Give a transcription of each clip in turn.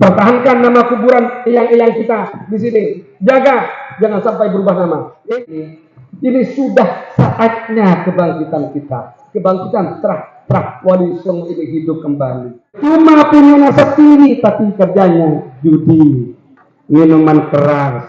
Pertahankan nama kuburan eyang-eyang kita di sini. Jaga, jangan sampai berubah nama. Ini sudah saatnya kebangkitan kita. Kebangkitan terah Wali Songo ini hidup kembali. Cuma punya nasab tinggi, tapi kerjanya judi, minuman keras.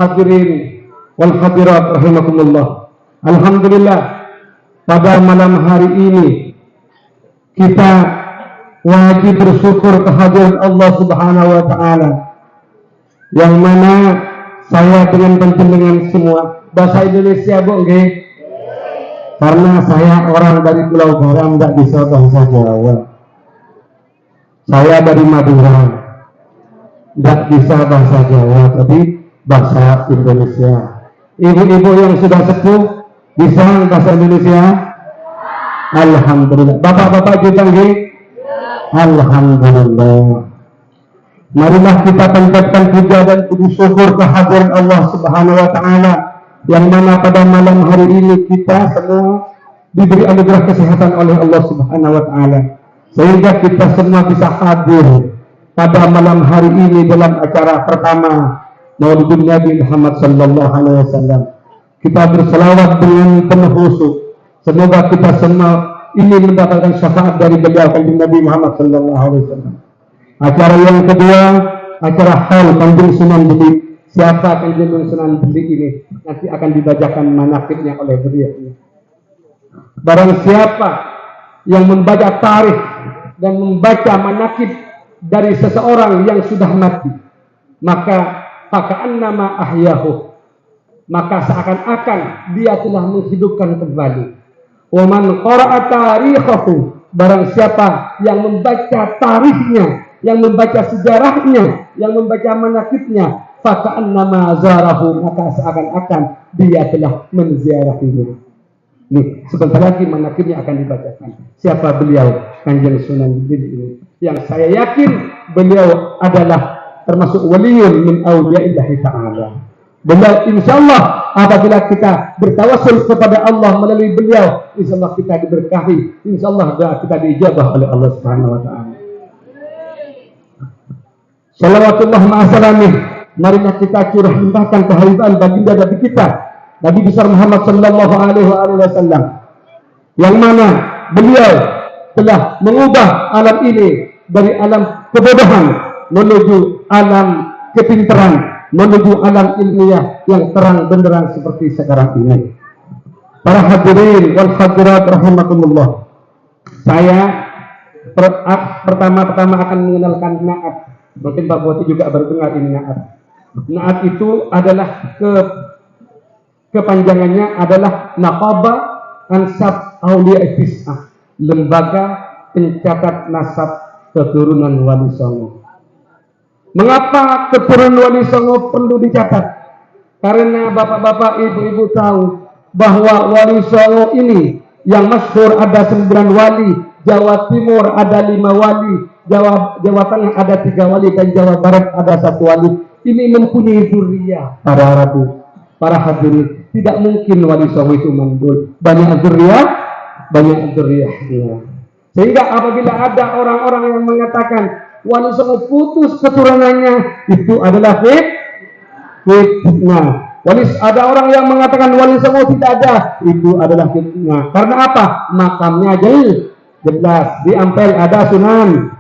Hadirin wal hadirat rahimakumullah. Alhamdulillah, pada malam hari ini kita wajib bersyukur kehadiran Allah Subhanahu wa taala, yang mana saya dengan panjenengan semua bahasa Indonesia, Bu, nggih? Karena saya orang dari Pulau Garam, tidak bisa bahasa Jawa. Saya dari Madura, tidak bisa bahasa Jawa, tapi bahasa Indonesia. Ibu-ibu yang sudah sepuh bisa bahasa Indonesia? Alhamdulillah. Bapak-bapak kita nggih? Alhamdulillah. Marilah kita panjatkan puja dan puji syukur kehadiran Allah Subhanahu wa taala, yang mana pada malam hari ini kita semua diberi anugerah kesehatan oleh Allah Subhanahu wa taala, sehingga kita semua bisa hadir pada malam hari ini dalam acara pertama Maulidun Nabi Muhammad sallallahu alaihi wasallam. Kita berselawat dengan penuh khusyuk. Semoga kita semua ini mendapatkan syafaat dari beliau Kanjeng Nabi Muhammad sallallahu alaihi wasallam. Acara yang kedua, acara haul Kanjeng Sunan Budi. Siapa Kanjeng Sunan Budi ini? Nanti akan dibacakan manaqibnya oleh beliau. Barang siapa yang membaca tarikh dan membaca manaqib dari seseorang yang sudah mati, maka faka'annama ahyahu, maka seakan-akan dia telah menghidupkan kembali. Wa man qara'a tarikhahu, barang siapa yang membaca tarikhnya, yang membaca sejarahnya, yang membaca manaqibnya, faka'annama zarahu, maka seakan-akan dia telah menziarahinya. Nih, sebentar lagi manaqibnya akan dibacakan. Siapa beliau? Kanjeng Sunan Budi ini, yang saya yakin beliau adalah termasuk waliun min awliyaillahi ta'ala. Beliau insyaallah apabila kita bertawassul kepada Allah melalui beliau, insyaallah kita diberkahi, insyaallah doa kita diijabah oleh Allah Subhanahu wa taala. Shalawatullah ma'asalamih. Marilah kita curah limpahkan kehadiran baginda Nabi kita, Nabi besar Muhammad sallallahu alaihi wasallam, yang mana beliau telah mengubah alam ini dari alam kebodohan menuju alam kepintaran, menuju alam ilmiah yang terang benderang seperti sekarang ini. Para hadirin wal hadirat rahimakumullah. Saya pertama-tama akan mengenalkan naat. Mungkin Pak Boti juga baru dengar ini naat. Naat itu adalah kepanjangannya adalah Naqaba Ansab Aulia Tis'ah, lembaga pencatat nasab keturunan Wali Songo. Mengapa keturunan Wali Songo perlu dicatat? Karena bapak-bapak, ibu-ibu tahu bahwa Wali Songo ini yang masyhur ada 9 wali, Jawa Timur ada 5 wali, Jawa Tengah ada 3 wali, dan Jawa Barat ada 1 wali. Ini mempunyai zuriyah para rabu, para hadirin. Tidak mungkin Wali Songo itu mandul. Banyak zuriyahnya. Sehingga apabila ada orang-orang yang mengatakan Wali Songo putus keturunannya, itu adalah fitnah. Ada orang yang mengatakan Wali Songo tidak ada, itu adalah fitnah. Karena apa? Makamnya jelas. Di Ampel ada Sunan,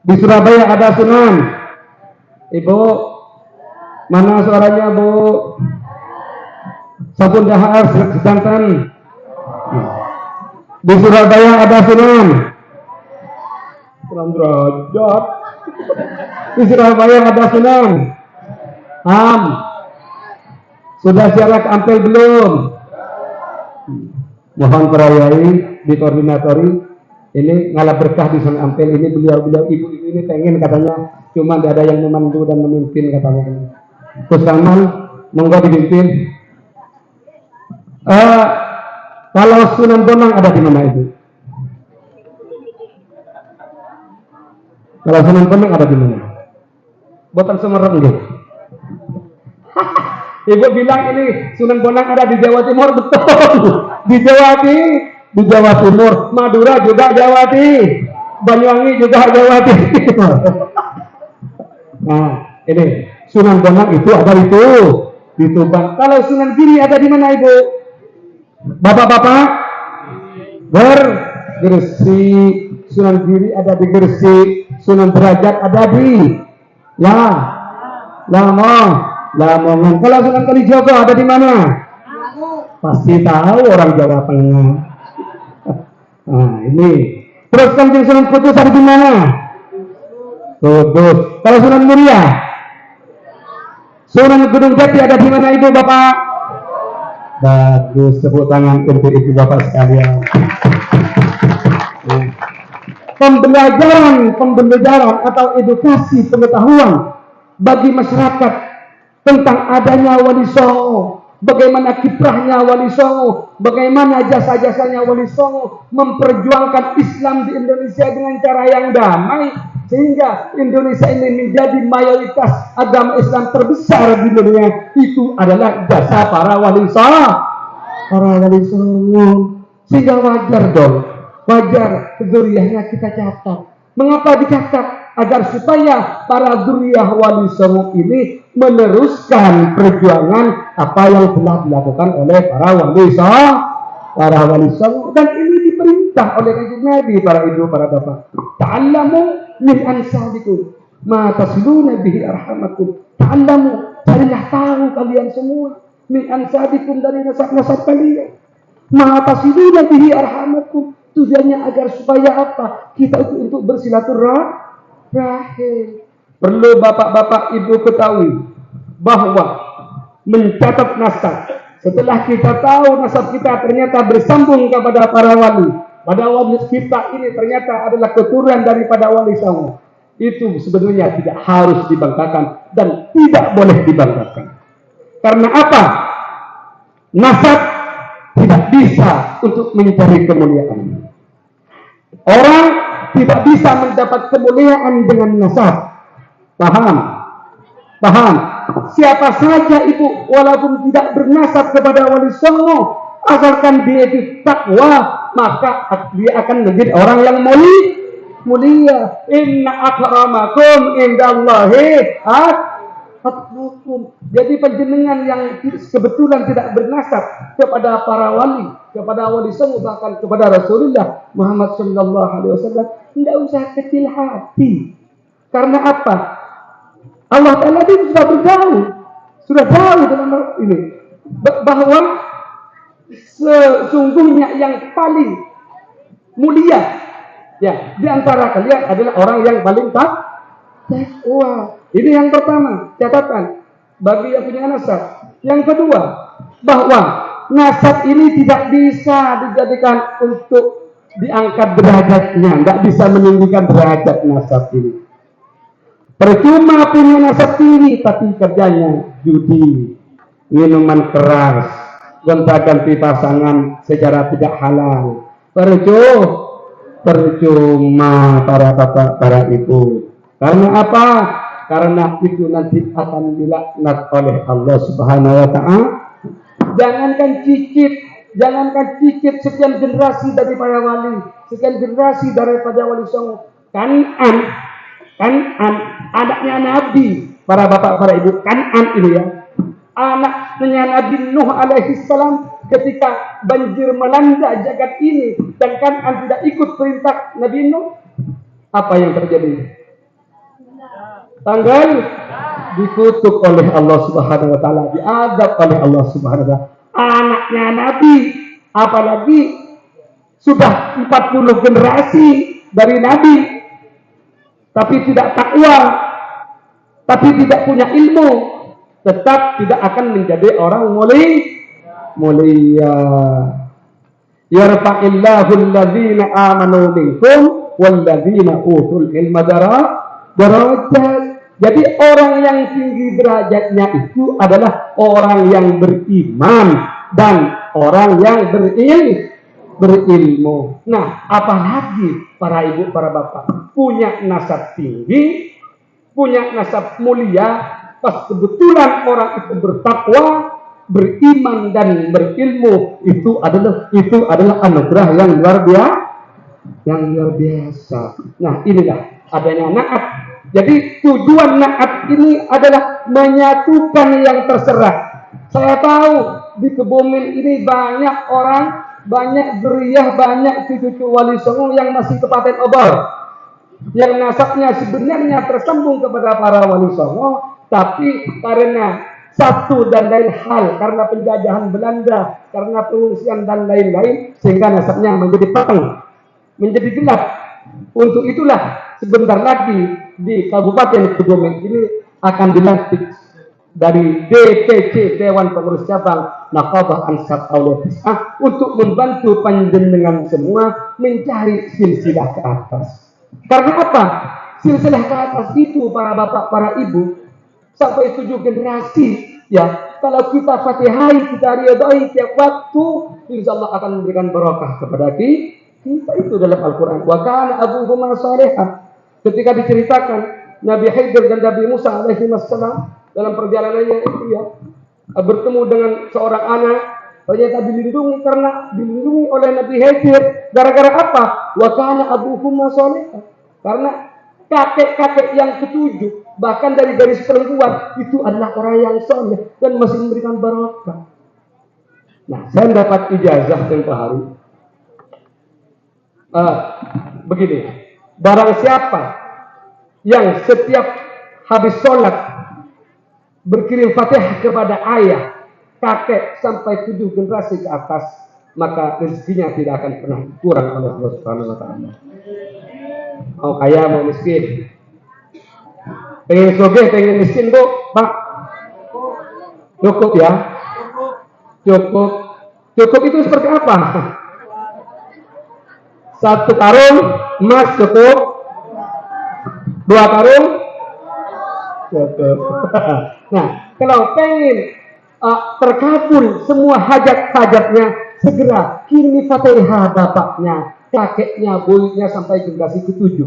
di Surabaya ada Sunan. Ibu, mana suaranya, Bu? Sabun Dahar Sedanten. Di Surabaya ada Sunan Derajat. Di Surabaya ada Sunan Sudah siaran ke Ampel belum? Mohon perayai dikoordinatori. Ini ngalah berkah di Sunan Ampel ini. Beliau ibu ini pengen katanya, cuma tidak ada yang memandu dan memimpin katanya. Terus Salman monggo dipimpin. Kalau Sunan Bonang ada di mana Ibu? Kalau Sunan Bonang ada di mana? Boten Semarang gitu. Ibu bilang ini Sunan Bonang ada di Jawa Timur, betul. Di Jawa Timur, Madura juga Jawa Timur, Banyuwangi juga Jawa Timur. Nah, ini Sunan Bonang itu ada di Tuban. Kalau Sunan Giri ada di mana Ibu? Bapak-bapak? Gresik. Sunan Giri ada di Gresik, Sunan Derajat ada di Lamongan. Kalau Sunan Kalijogo ada di mana? Pasti tahu orang Jawa Tengah. Nah, ini. Terus Kanjeng Sunan Kudus ada di mana? Kudus. Kalau Sunan Muria? Sunan Gunung Jati ada di mana Ibu Bapak? Bagus, tepuk tangan untuk Ibu Bapak sekalian. Pembelajaran atau edukasi pengetahuan bagi masyarakat tentang adanya Wali Songo, bagaimana kiprahnya Wali Songo, bagaimana jasa-jasanya Wali Songo memperjuangkan Islam di Indonesia dengan cara yang damai, sehingga Indonesia ini menjadi mayoritas agama Islam terbesar di dunia. Itu adalah jasa para Wali Songo. Sehingga wajar dzurriahnya kita catat. Mengapa dicatat? Agar supaya para dzurriah Wali Songo ini meneruskan perjuangan apa yang telah dilakukan oleh para Wali Songo. Dan ini diperintah oleh Nabi, para ibu, para bapak. Ta'allamu min ansabikum ma tasluna bihi arhamakum. Ta'allamu, carilah tahu kalian semua min ansabikum, dari nasab-nasab kalian. Ma tasluna bihi arhamakum. Tujuannya agar supaya apa? Kita untuk bersilaturahim. Perlu bapak-bapak ibu ketahui bahwa mencatat nasab, setelah kita tahu nasab kita ternyata bersambung kepada para wali, pada wali kita ini ternyata adalah keturunan daripada Wali Songo, itu sebenarnya tidak harus dibanggakan dan tidak boleh dibanggakan. Karena apa? Nasab tidak bisa untuk mencari kemuliaan. Orang tidak bisa mendapat kemuliaan dengan nasab. Paham? Siapa saja itu walaupun tidak bernasab kepada Wali Songo, asalkan dia itu takwa, maka dia akan menjadi orang yang mulia. Inna akramakum indallahi atqakum. Jadi panjenengan yang kebetulan tidak bernasab kepada para wali, kepada Wali Songo, bahkan kepada Rasulullah Muhammad sallallahu alaihi wasallam, tidak usah kecil hati. Karena apa? Allah Ta'ala itu sudah tahu dalam ini bahwa sesungguhnya yang paling mulia di antara kalian adalah orang yang paling takwa. Ini yang pertama, catatan bagi yang punya nasab. Yang kedua, bahwa nasab ini tidak bisa dijadikan untuk diangkat derajatnya, tidak bisa meninggikan derajat nasab ini. Percuma punya nasab tinggi tapi kerjanya judi, minuman keras, gonta-ganti pasangan secara tidak halal. Percuma para bapak, para ibu. Karena apa? Karena itu nanti akan dilaknat oleh Allah Subhanahu wa Ta'ala. Jangankan cicit sekian generasi dari para wali, sekian generasi daripada Wali Songo. Kan'an, anaknya Nabi, para bapak, para ibu, Kan'an ini ya, anaknya Nabi Nuh alaihi salam, ketika banjir melanda jagat ini dan Kan'an tidak ikut perintah Nabi Nuh, apa yang terjadi? Tanggal dikutuk oleh Allah Subhanahu wa Ta'ala, diadab oleh Allah Subhanahu wa Ta'ala. Anaknya Nabi, apalagi sudah 40 generasi dari Nabi, tapi tidak takwa, tapi tidak punya ilmu, tetap tidak akan menjadi orang mulia. Yarfa'illahu alladhina amanu minkum walladhina utul ilma darajat. Jadi orang yang tinggi derajatnya itu adalah orang yang beriman dan orang yang berilmu. Nah, apalagi para ibu, para bapak, punya nasab tinggi, punya nasab mulia, pas kebetulan orang itu bertakwa, beriman dan berilmu itu adalah anugerah yang luar biasa. Nah, inilah adanya naat. Jadi tujuan naat ini adalah menyatukan yang terserah. Saya tahu di Kebumen ini banyak orang, banyak zuriyah, banyak cucu-cucu Wali Songo yang masih kepaten obor, yang nasabnya sebenarnya tersambung kepada para Wali Songo, tapi karena satu dan lain hal, karena penjajahan Belanda, karena pengungsian dan lain-lain, sehingga nasabnya menjadi peteng, menjadi gelap. Untuk itulah sebentar lagi di Kabupaten Kebumen ini akan dilantik dari DPC Dewan Pengurus Cabang Naqabah Ansar Aulia Tis'ah untuk membantu panjenengan semua mencari silsilah ke atas. Karena apa? Silsilah ke atas itu para bapak, para ibu, sampai 7 generasi, ya. Kalau kita fatihai, kita ridhoi tiap waktu, insya Allah akan memberikan barokah kepada kita itu dalam Al-Quran. Wa kana abuhuma salihah. Ketika diceritakan Nabi Khidir dan Nabi Musa alaihi wassalam dalam perjalanannya itu, ya, bertemu dengan seorang anak, ternyata dilindungi oleh Nabi Khidir. Gara-gara apa? Wa kana abuhuma salihah. Karena kakek-kakek yang ketujuh, bahkan dari garis perempuan, itu adalah orang yang soleh dan masih memberikan barokah. Nah, saya dapat ijazah tempoh hari. Begini, barang siapa yang setiap habis sholat berkirim fatihah kepada ayah, kakek sampai 7 generasi ke atas, maka rezekinya tidak akan pernah kurang oleh Allah Subhanahu wa taala. Mau kaya mau miskin, pengen sogeh pengen miskin, Bu, Pak, cukup ya, cukup itu seperti apa? 1 karung emas cukup, 2 karung cukup. Nah, kalau pengen terkabul semua hajat-hajatnya, segera kirimi fatihah bapaknya, kakeknya, buyutnya sampai generasi ke-7.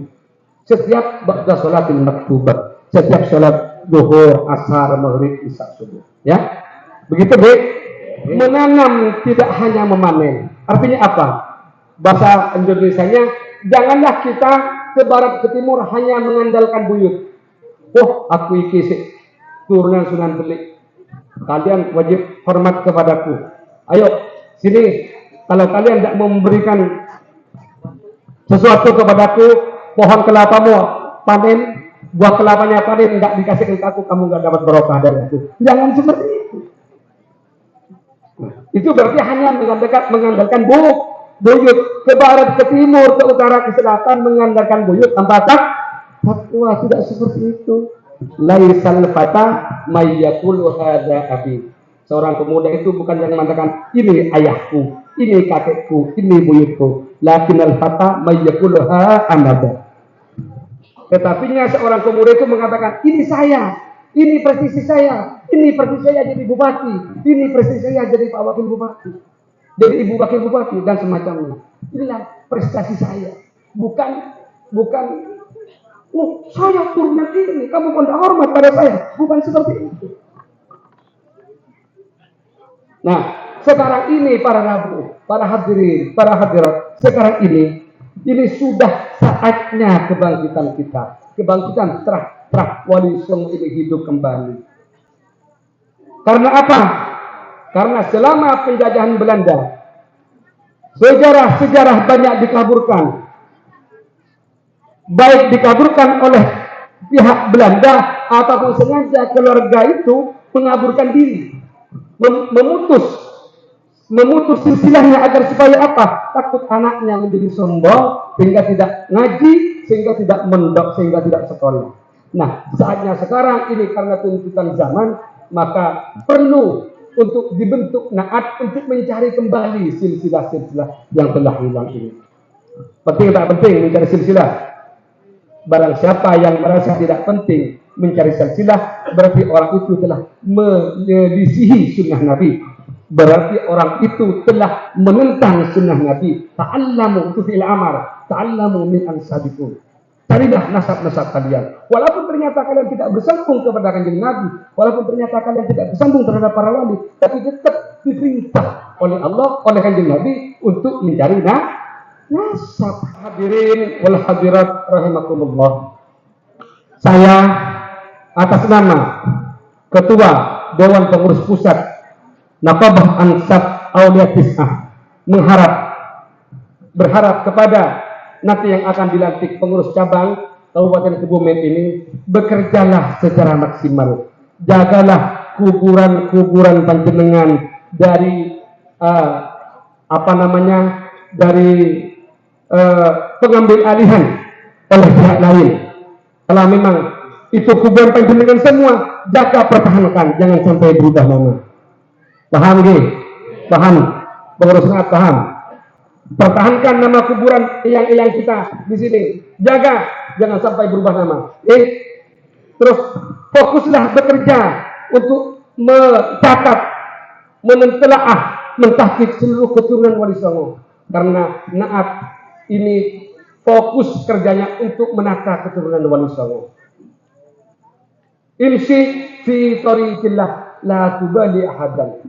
Setiap ba'da sholatil maktubah, setiap sholat zuhur, asar, maghrib, isya, subuh. Ya, begitu, Bu. Menanam tidak hanya memanen. Artinya apa? Bahasa Indonesianya, janganlah kita ke barat ke timur hanya mengandalkan buyut. Oh, aku iki turunan Sunan Telik. Kalian wajib hormat kepadaku. Ayo, sini. Kalau kalian tidak memberikan sesuatu kepadaku, pohon kelapamu panen, buah kelapanya panen, tidak dikasih ke aku, kamu nggak dapat barokah dari aku. Jangan seperti itu. Itu berarti hanya mengandalkan buyut, ke barat, ke timur, ke utara, ke selatan, mengandalkan buyut tanpa takwa. Tidak seperti itu. Laisal fata mayyakul hadza abi. Seorang pemuda itu bukan yang mengatakan ini ayahku, ini kakekku, ini buyutku. Lakinnal fata mayyakuluha amada. Tetapinya seorang pemuda itu mengatakan ini saya, ini prestisi saya, ini prestisi saya jadi bupati, ini prestisi saya jadi pak wakil bupati, jadi ibu wakil bupati dan semacamnya. Inilah prestasi saya. Bukan saya turunan ini, kamu tidak hormat pada saya. Bukan seperti itu. Nah, sekarang ini para nabi, para hadirin, para hadirat, sekarang ini sudah saatnya kebangkitan kita. Kebangkitan terah Wali Songo ini hidup kembali. Karena apa? Karena selama penjajahan Belanda, sejarah banyak dikaburkan. Baik dikaburkan oleh pihak Belanda ataupun sengaja keluarga itu mengaburkan diri, memutus silsilahnya agar supaya apa? Takut anaknya menjadi sombong sehingga tidak ngaji, sehingga tidak mendok, sehingga tidak sekolah. Nah, saatnya sekarang ini karena tuntutan zaman, maka perlu untuk dibentuk naat untuk mencari kembali silsilah-silsilah yang telah hilang ini. Penting tak penting mencari silsilah? Barang siapa yang merasa tidak penting mencari silsilah, berarti orang itu telah menyelisihi sunnah Nabi. Berarti orang itu telah menentang sunnah Nabi. Ta'allamu itu fi'il amar. Ta'allamu min ansabikum. Carilah nasab-nasab kalian. Walaupun ternyata kalian tidak bersambung kepada Kanjeng Nabi, walaupun ternyata kalian tidak bersambung terhadap para wali, tapi tetap diperintah oleh Allah, oleh Kanjeng Nabi untuk mencari nasab. Hadirin wal hadirat rahimakumullah. Saya atas nama Ketua Dewan Pengurus Pusat Naqabah Ansab Aulia Tis'ah berharap kepada nanti yang akan dilantik pengurus cabang Kabupaten Kebumen ini, bekerjalah secara maksimal. Jagalah kuburan-kuburan panjenengan dari dari pengambil alihan oleh pihak lain. Kalau memang itu kuburan panjenengan semua, jaga pertahankan, jangan sampai berubah nama. Paham nggih? Paham? Pengurus sangat paham. Pertahankan nama kuburan yang kita di sini. Jaga, jangan sampai berubah nama. Terus fokuslah bekerja untuk mencatat, menentelaah, mentahqiq seluruh keturunan Wali Songo. Karena Naat ini fokus kerjanya untuk menata keturunan Wali Songo. Imsi fi tariqillah la tubali ahadan.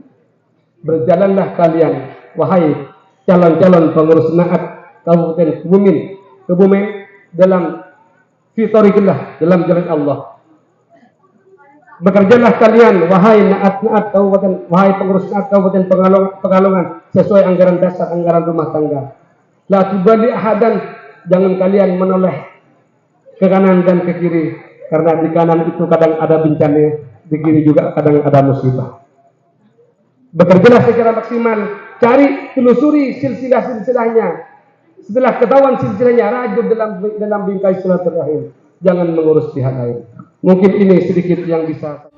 Berjalanlah kalian, wahai calon-calon pengurus Naat Kabupaten Kebumen dalam fitorikillah, dalam jalan Allah. Bekerjalah kalian, wahai Naat Kabupaten, wahai pengurus Naat Kabupaten Pekalongan, sesuai anggaran dasar, anggaran rumah tangga. La tubali ahadan, jangan kalian menoleh ke kanan dan ke kiri, karena di kanan itu kadang ada bencana, di kiri juga kadang ada musibah. Bekerjalah secara maksimal, cari, telusuri silsilah-silsilahnya. Setelah ketahuan silsilahnya, rajut dalam bingkai silaturahim. Jangan mengurus pihak lain. Mungkin ini sedikit yang bisa